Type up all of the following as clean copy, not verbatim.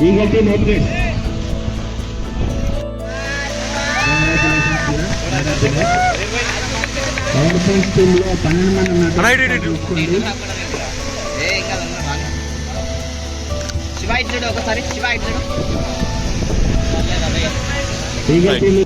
Eagle team update. Power point team లో 12 మంది ఉన్నారు. ఒకసారి ఈగల్ టీమ్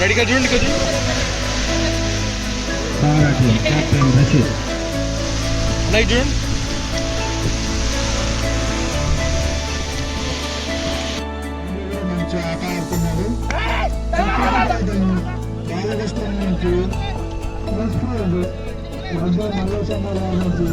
రెడీగా చూడండి కదా కెప్టెన్ రషీద్ చూడండి. మంచి ఆట ఆడుతున్నారు. బాలకృష్ణ నుంచి మల్లేశ్వరరావు నుంచి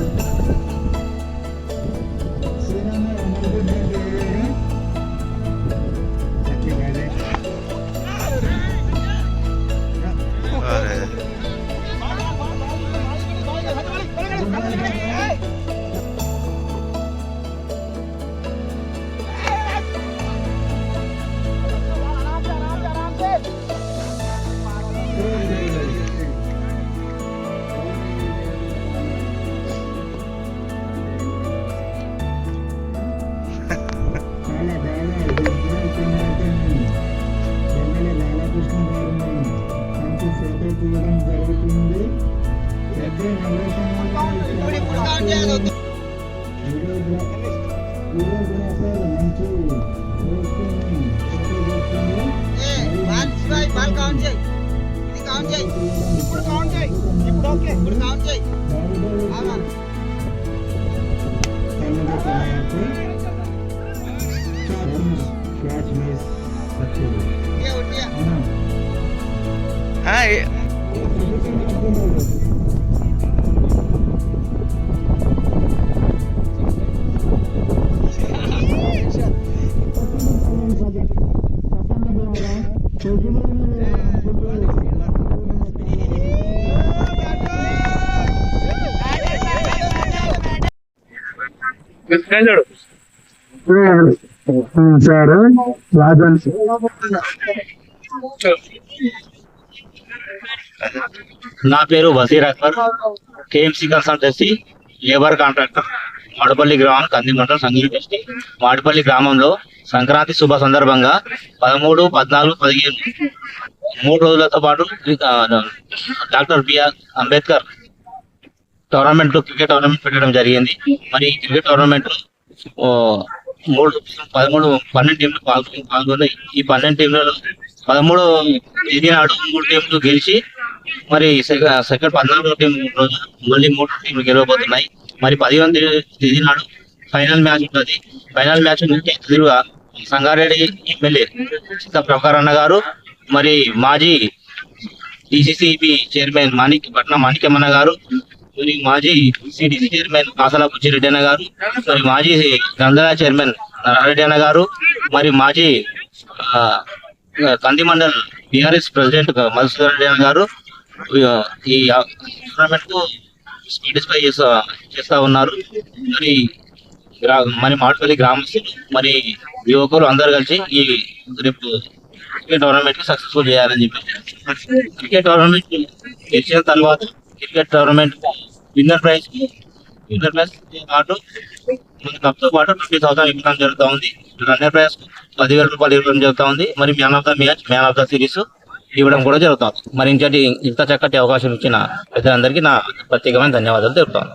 తీయడం జరుగుతుంది. సార్ రాజన్ నా పేరు Vazir Akbar, KMC consultancy labour contractor, Madapalli గ్రామం, కంది మండలం, సంగిరి డిస్ట్రిక్ట్. మాడపల్లి గ్రామంలో సంక్రాంతి శుభ సందర్భంగా 13, 14, 15 3 రోజులతో పాటు doctor BR Ambedkar tournament, cricket tournament పెట్టడం జరిగింది. మరి క్రికెట్ టోర్నమెంట్ 12 టీంలు పాల్గొన్నాయి. ఈ 12 టీంలలో 13 తేదీ నాడు 3 టీంలు గెలిచి మరి సెకండ్ 14వ టీం రోజు మళ్ళీ 3 టీంలు గెలవబోతున్నాయి. మరి 15వ తేదీ నాడు ఫైనల్ మ్యాచ్ ఉంటుంది. ఫైనల్ మ్యాచ్ ఎదురుగా సంగారెడ్డి ఎమ్మెల్యే చిత్త ప్రభాకర్ అన్న గారు, మరి మాజీ డిసిసిబి చైర్మన్ పట్నం మాణిక్యమన్న గారు, మరి మాజీ సిడిసి చైర్మన్ కాసల బుచ్చిరెడ్డి అన్న గారు, మరి మాజీ గంధరా చైర్మన్ నారారెడ్డి అన్న గారు, మరి మాజీ కంది మండల్ టిఆర్ఎస్ ప్రెసిడెంట్ మధుసూదన్ రెడ్డి అన్న గారు ఈ టోర్నమెంట్ కు పార్టిసిపేట్ చేస్తా ఉన్నారు. మరి మాడపల్లి గ్రామస్తులు, మరి యువకులు అందరు కలిసి ఈ రేపు క్రికెట్ టోర్నమెంట్ కి సక్సెస్ఫుల్ చేయాలని చెప్పి, క్రికెట్ టోర్నమెంట్ గెలిచిన తర్వాత క్రికెట్ టోర్నమెంట్ విన్నర్ ప్రైజ్ పాటు కప్తో పాటు 20,000 ఇవ్వడం జరుగుతూ ఉంది. రన్నర్ ప్రైజ్ 10,000 రూపాయలు ఇవ్వడం జరుగుతూ ఉంది. మరి man of the match, man of the series ఇవ్వడం కూడా జరుగుతుంది. మరి ఇంత చక్కటి అవకాశం ఇచ్చిన ప్రజలందరికీ నా ప్రత్యేకమైన ధన్యవాదాలు తెలుపుతాను.